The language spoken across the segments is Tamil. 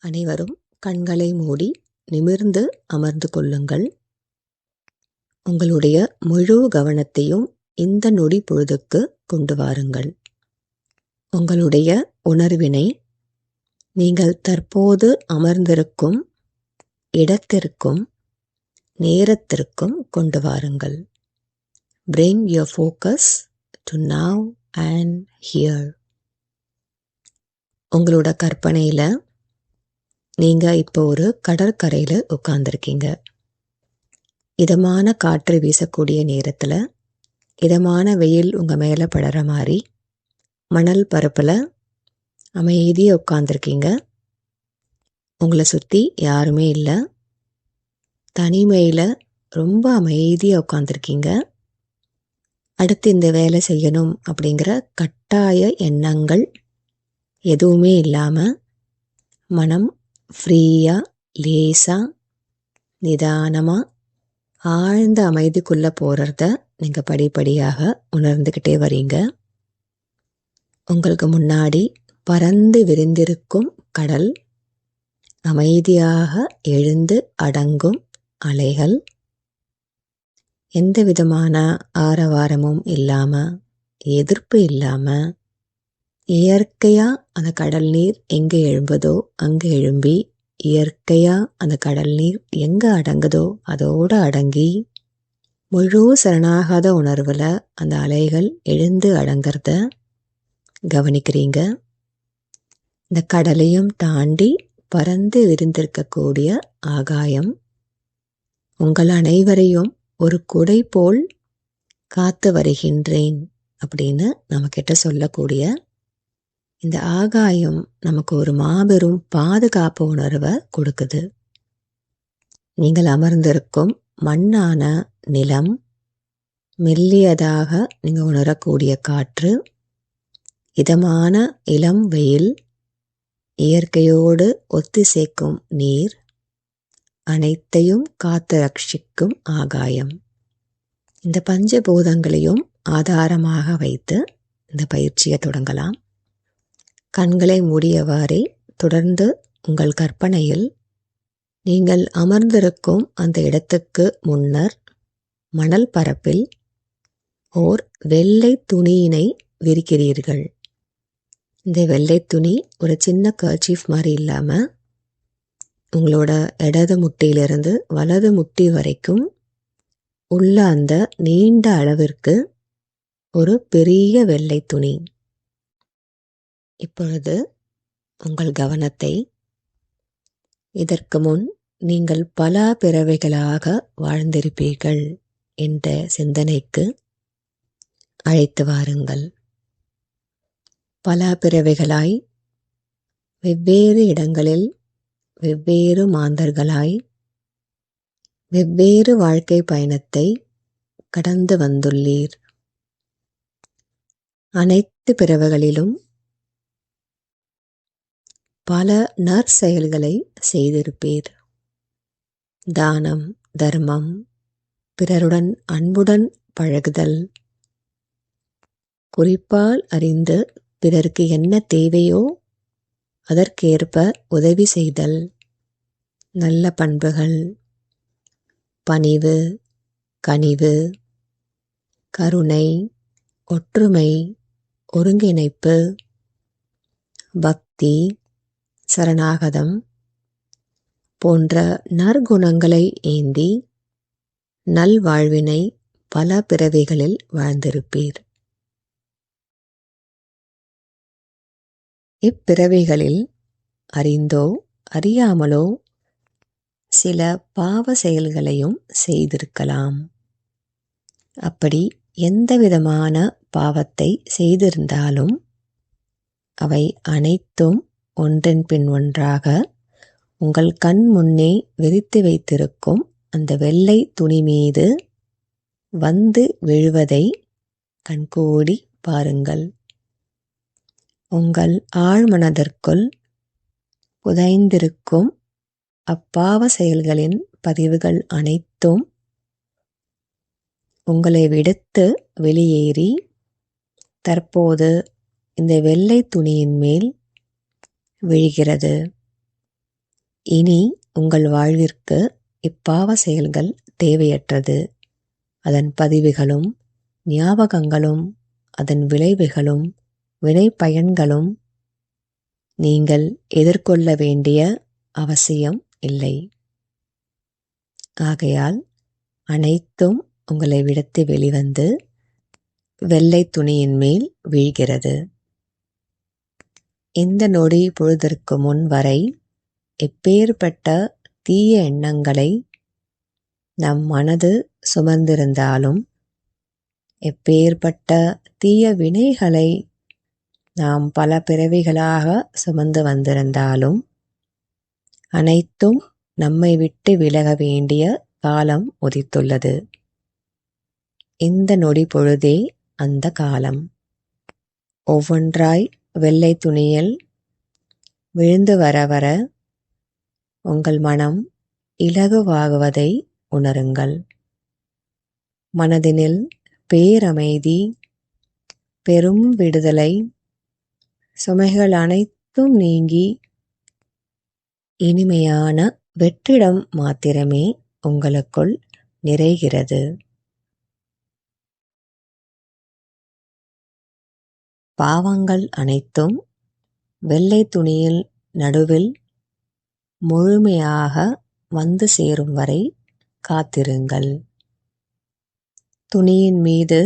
அனைவரும் கண்களை மூடி நிமிர்ந்து அமர்ந்து கொள்ளுங்கள். உங்களுடைய முழு கவனத்தையும் இந்த நொடி பொழுதுக்கு கொண்டு வாருங்கள். உங்களுடைய உணர்வினை நீங்கள் தற்போது அமர்ந்திருக்கும் இடத்திற்கும் நேரத்திற்கும் கொண்டு வாருங்கள். Bring your focus to now and here. உங்களோட கற்பனையில் நீங்கள் இப்போ ஒரு கடற்கரையில் உட்கார்ந்துருக்கீங்க. இதமான காற்று வீசக்கூடிய நேரத்தில் இதமான வெயில் உங்கள் மேலே படுற மாதிரி மணல் பரப்பில் அமைதியாக உட்கார்ந்துருக்கீங்க. உங்களை சுற்றி யாருமே இல்லை. தனிமையில் ரொம்ப அமைதியாக உட்கார்ந்துருக்கீங்க. அடுத்து இந்த வேலை செய்யணும் அப்படிங்கிற கட்டாய எண்ணங்கள் எதுவுமே இல்லாமல் மனம் ஃப்ரீயாக லேசாக நிதானமாக ஆழ்ந்த அமைதிக்குள்ளே போகிறத நீங்கள் படிப்படியாக உணர்ந்துக்கிட்டே வரீங்க. உங்களுக்கு முன்னாடி பறந்து விரிந்திருக்கும் கடல், அமைதியாக எழுந்து அடங்கும் அலைகள், எந்த விதமான ஆரவாரமும் இல்லாமல் எதிர்ப்பு இல்லாமல் இயற்கையாக அந்த கடல் நீர் எங்கே எழும்புதோ அங்கே எழும்பி இயற்கையாக அந்த கடல் நீர் எங்கே அடங்குதோ அதோடு அடங்கி முழு சரணாகாத உணர்வில் அந்த அலைகள் எழுந்து அடங்கிறத கவனிக்கிறீங்க. இந்த கடலையும் தாண்டி பறந்து விரிந்திருக்கக்கூடிய ஆகாயம் உங்கள் அனைவரையும் ஒரு குடை போல் காத்து வருகின்றேன் அப்படின்னு நம்மக்கிட்ட சொல்லக்கூடிய இந்த ஆகாயம் நமக்கு ஒரு மாபெரும் பாதுகாப்பு உணர்வை கொடுக்குது. நீங்கள் அமர்ந்திருக்கும் மண்ணான நிலம், மெல்லியதாக நீங்கள் உணரக்கூடிய காற்று, இதமான இளம் வெயில், இயற்கையோடு ஒத்திசைக்கும் நீர், அனைத்தையும் காத்து ரட்சிக்கும் ஆகாயம், இந்த பஞ்சபூதங்களையும் ஆதாரமாக வைத்து இந்த பயிற்சியை தொடங்கலாம். கண்களை மூடியவாறே தொடர்ந்து உங்கள் கற்பனையில் நீங்கள் அமர்ந்திருக்கும் அந்த இடத்துக்கு முன்னர் மணல் பரப்பில் ஓர் வெள்ளை துணியினை விரிக்கிறீர்கள். இந்த வெள்ளை துணி ஒரு சின்ன கர்ச்சீஃப் மாதிரி இல்லாமல் உங்களோட இடது முட்டியிலிருந்து வலது முட்டி வரைக்கும் உள்ள அந்த நீண்ட அளவிற்கு ஒரு பெரிய வெள்ளை துணி. இப்பொழுது உங்கள் கவனத்தை இதற்கு முன் நீங்கள் பல பிறவைகளாக வாழ்ந்திருப்பீர்கள் என்ற சிந்தனைக்கு அழைத்து வாருங்கள். பல பிறவைகளாய் வெவ்வேறு இடங்களில் வெவ்வேறு மாந்தர்களாய் வெவ்வேறு வாழ்க்கை பயணத்தை கடந்து வந்துள்ளீர். அனைத்து பிறவைகளிலும் பல நற்செயல்களை செய்திருப்பீர். தானம், தர்மம், பிறருடன் அன்புடன் பழகுதல், குறிப்பால் அறிந்து பிறருக்கு என்ன தேவையோ அதற்கேற்ப உதவி செய்தல், நல்ல பண்புகள், பணிவு, கனிவு, கருணை, ஒற்றுமை, ஒருங்கிணைப்பு, பக்தி, சரணாகதம் போன்ற நற்குணங்களை ஏந்தி நல்வாழ்வினை பல பிறவிகளில் வாழ்ந்திருப்பீர். இப்பிறவிகளில் அறிந்தோ அறியாமலோ சில பாவ செயல்களையும் செய்திருக்கலாம். அப்படி எந்தவிதமான பாவத்தை செய்திருந்தாலும் அவை அனைத்தும் ஒன்றன் பின் ஒன்றாக உங்கள் கண் முன்னே விரித்து வைத்திருக்கும் அந்த வெள்ளை துணி மீது வந்து விழுவதை கண்கூடி பாருங்கள். உங்கள் ஆழ்மனதிற்குள் புதைந்திருக்கும் அப்பாவ செயல்களின் பதிவுகள் அனைத்தும் உங்களை விடுத்து வெளியேறி தற்போது இந்த வெள்ளை துணியின் மேல் விழுகிறது. இனி உங்கள் வாழ்விற்கு இப்பாவ செயல்கள் தேவையற்றது. அதன் பதிவுகளும் ஞாபகங்களும் அதன் விளைவுகளும் வினை பயன்களும் நீங்கள் எதிர்கொள்ள வேண்டிய அவசியம் இல்லை. ஆகையால் அனைத்தும் உங்களை விடுத்து வெளிவந்து வெள்ளை துணியின் மேல் வீழ்கிறது. இந்த நொடி பொழுதற்கு முன் வரை எப்பேற்பட்ட தீய எண்ணங்களை நம் மனது சுமந்திருந்தாலும், எப்பேற்பட்ட தீய வினைகளை நாம் பல பிறவிகளாக சுமந்து வந்திருந்தாலும், அனைத்தும் நம்மை விட்டு விலக வேண்டிய காலம் உதித்துள்ளது. இந்த நொடி பொழுதே அந்த காலம். ஒவ்வொன்றாய் வெள்ளை துணியில் விழுந்து வர வர உங்கள் மனம் இலகுவாகுவதை உணருங்கள். மனதினில் பேரமைதி, பெரும் விடுதலை, சுமைகள் அனைத்தும் நீங்கி இனிமையான வெற்றிடம் மாத்திரமே உங்களுக்குள் நிறைகிறது. பாவங்கள் அனைத்தும் வெள்ளை துணியில் நடுவில் முழுமையாக வந்து சேரும் வரை காத்திருங்கள். துணியின் மீது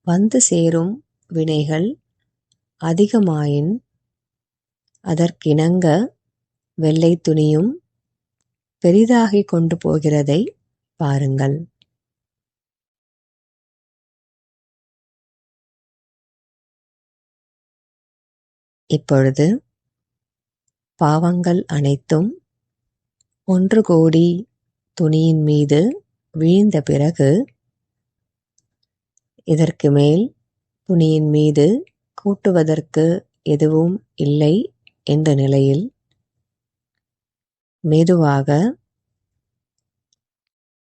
வந்து சேரும் வினைகள் அதிகமாயின் அதற்கிணங்க வெள்ளை துணியும் பெரிதாகிக் கொண்டு போகிறதை பாருங்கள். இப்பொழுது பாவங்கள் அனைத்தும் ஒன்று கூடி துணியின் மீது வீழ்ந்த பிறகு, இதற்கு மேல் துணியின் மீது கூட்டுவதற்கு எதுவும் இல்லை என்ற நிலையில் மெதுவாக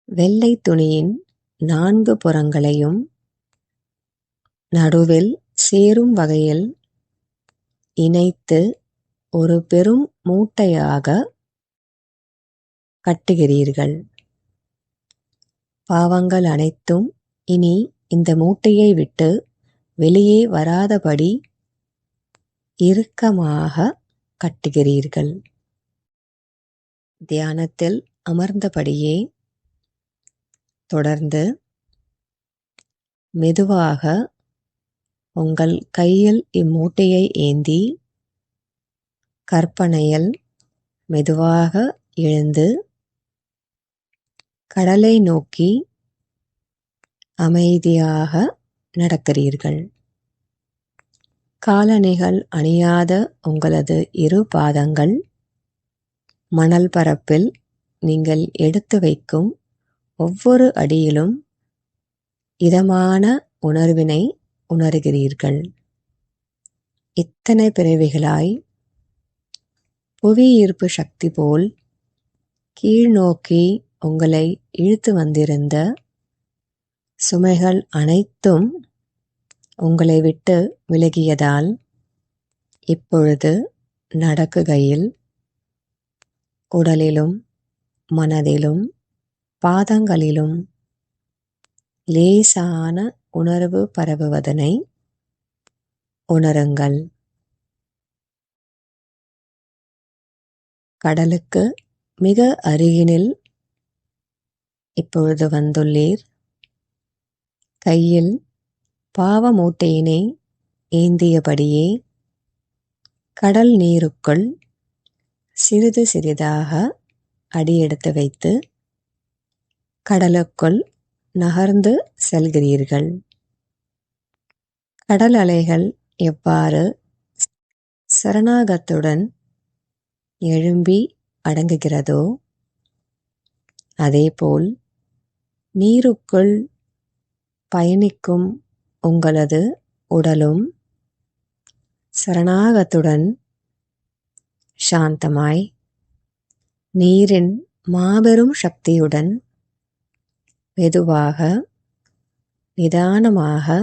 வெள்ளை துணியின் 4 புறங்களையும் நடுவில் சேரும் வகையில் இணைத்து ஒரு பெரும் மூட்டையாக கட்டுகிறீர்கள். பாவங்கள் அனைத்தும் இனி இந்த மூட்டையை விட்டு வெளியே வராதபடி இறுக்கமாக கட்டுகிறீர்கள். தியானத்தில் அமர்ந்தபடியே தொடர்ந்து மெதுவாக உங்கள் கையில் இம்மூட்டையை ஏந்தி கற்பனையில் மெதுவாக எழுந்து கடலை நோக்கி அமைதியாக நடக்கிறீர்கள். காலணிகள் அணியாத உங்களது இரு பாதங்கள் மணல் பரப்பில் நீங்கள் எடுத்து வைக்கும் ஒவ்வொரு அடியிலும் இதமான உணர்வினை உணர்கிறீர்கள். இத்தனை பிறவிகளாய் புவி ஈர்ப்பு சக்தி போல் கீழ் நோக்கி உங்களை இழுத்து வந்திருந்த சுமைகள் அனைத்தும் உங்களை விட்டு விலகியதால் இப்பொழுது நடக்குகையில் உடலிலும் மனதிலும் பாதங்களிலும் லேசான உணர்வு பரவுவதனை உணருங்கள். கடலுக்கு மிக அருகினில் இப்பொழுது வந்துள்ளீர். கையில் பாவ மூட்டையினை ஏந்தியபடியே கடல் நீருக்குள் சிறிது சிறிதாக அடியெடுத்து வைத்து கடலுக்குள் நகர்ந்து செல்கிறீர்கள். கடல் அலைகள் எவ்வாறு சரணாகத்துடன் எழும்பி அடங்குகிறதோ அதேபோல் நீருக்குள் பயணிக்கும் உங்களது உடலும் சரணாகத்துடன் சாந்தமாய் நீரின் மாபெரும் சக்தியுடன் மெதுவாக நிதானமாக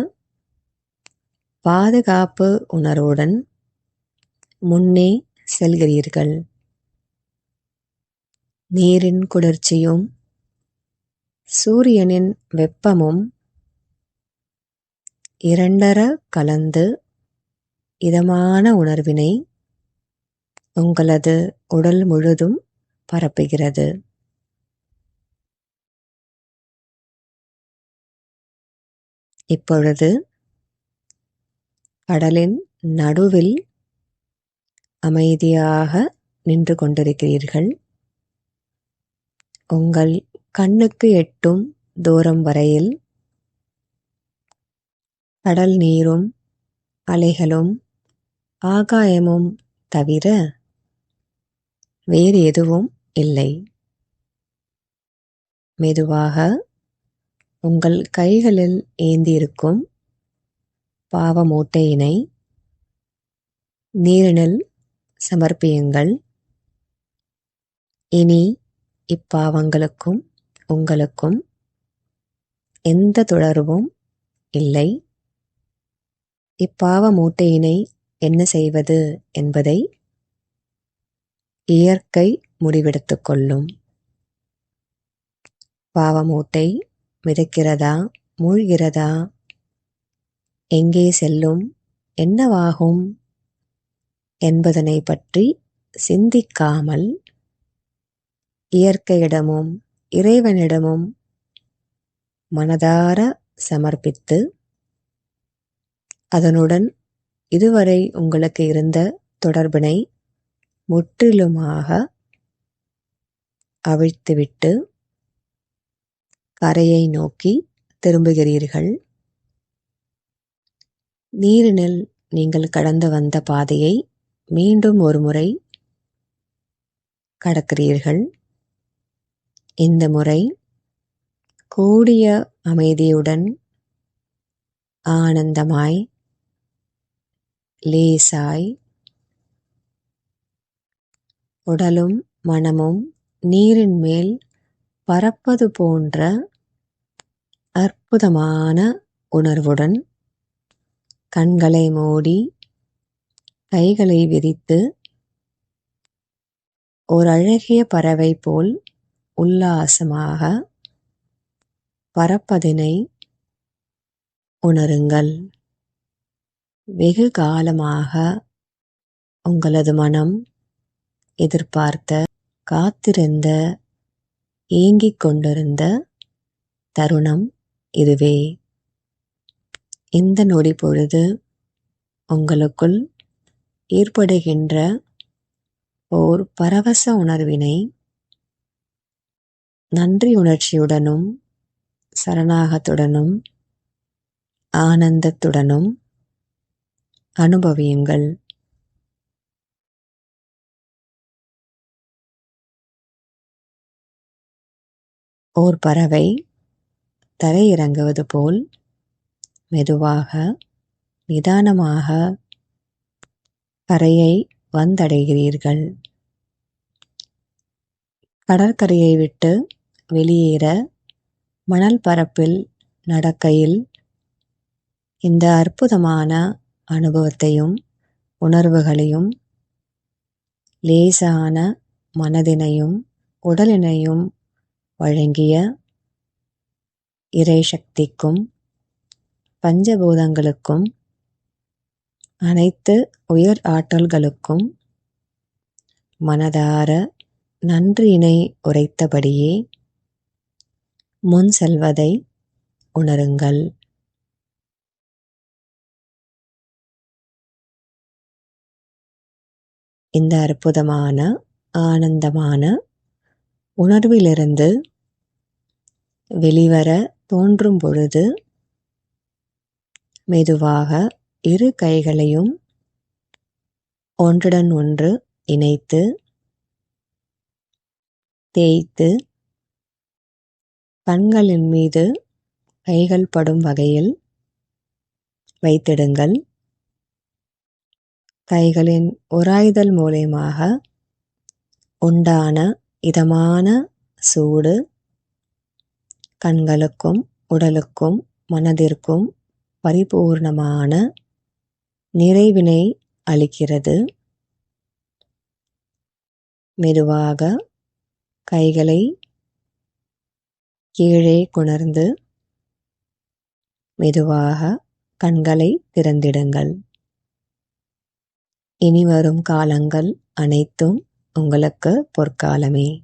பாதுகாப்பு உணர்வுடன் முன்னே செல்கிறீர்கள். நீரின் குளிர்ச்சியும் சூரியனின் வெப்பமும் இரண்டர கலந்து இதமான உணர்வினை உங்களது உடல் முழுதும் பரப்புகிறது. இப்பொழுது கடலின் நடுவில் அமைதியாக நின்று கொண்டிருக்கிறீர்கள். உங்கள் கண்ணுக்கு எட்டும் தூரம் வரையில் கடல் நீரும் அலைகளும் ஆகாயமும் தவிர வேறு எதுவும் இல்லை. மெதுவாக உங்கள் கைகளில் ஏந்தியிருக்கும் பாவ மூட்டையினை நீரினில் சமர்ப்பியுங்கள். இனி இப்பாவங்களுக்கும் உங்களுக்கும் எந்த தொடர்பும் இல்லை. இப்பாவ மூட்டையினை என்ன செய்வது என்பதை இயற்கை முடிவெடுத்துக் கொள்ளும். பாவ மூட்டை மிதக்கிறதா, மூழ்கிறதா, எங்கே செல்லும், என்னவாகும் என்பதனை பற்றி சிந்திக்காமல் இயற்கையிடமும் இறைவனிடமும் மனதார சமர்ப்பித்து அதனுடன் இதுவரை உங்களுக்கு இருந்த தொடர்பினை முற்றிலுமாக அவிழ்த்துவிட்டு கரையை நோக்கி திரும்புகிறீர்கள். நீரினில் நீங்கள் கடந்து வந்த பாதையை மீண்டும் ஒரு முறை கடக்கிறீர்கள். இந்த முறை கூடிய அமைதியுடன், ஆனந்தமாய், லேசாய், உடலும் மனமும் நீரின் மேல் பறப்பது போன்ற அற்புதமான உணர்வுடன் கண்களை மூடி கைகளை விரித்து ஓர் அழகிய பறவை போல் உல்லாசமாக பறப்பதினை உணருங்கள். வெகு காலமாக உங்களது மனம் எதிர்பார்த்த, காத்திருந்த, ஏங்கிக் கொண்டிருந்த தருணம் இதுவே. இந்த நொடி பொழுது உங்களுக்குள் ஏற்படுகின்ற ஓர் பரவச உணர்வினை நன்றி உணர்ச்சியுடனும் சரணாகத்துடனும் ஆனந்தத்துடனும் அனுபவியுங்கள். ஓர் பறவை தரையிறங்குவது போல் மெதுவாக, நிதானமாக கரையை வந்தடைகிறீர்கள். கடற்கரையை விட்டு வெளியேற மணல் பரப்பில் நடக்கையில் இந்த அற்புதமான அனுபவத்தையும் உணர்வுகளையும் லேசான மனதினையும் உடலினையும் வழங்கிய இறை சக்திக்கும் பஞ்சபூதங்களுக்கும் அனைத்து உயர் ஆற்றல்களுக்கும் மனதார நன்றியினை உரைத்தபடியே முன் செல்வதை உணருங்கள். இந்த அற்புதமான ஆனந்தமான உணர்விலிருந்து வெளிவர தோன்றும் பொழுது மெதுவாக இரு கைகளையும் ஒன்றுடன் ஒன்று இணைத்து தேய்த்து கண்களின் மீது கைகள் படும் வகையில் வைத்திடுங்கள். கைகளின் உராய்தல் மூலமாக உண்டான இதமான சூடு கண்களுக்கும் உடலுக்கும் மனதிற்கும் பரிபூர்ணமான நிறைவினை அளிக்கிறது. மெதுவாக கைகளை கீழே குணர்ந்து மெதுவாக கண்களை திறந்திடுங்கள். இனி வரும் காலங்கள் அனைத்தும் உங்களுக்கு பொற்காலமே.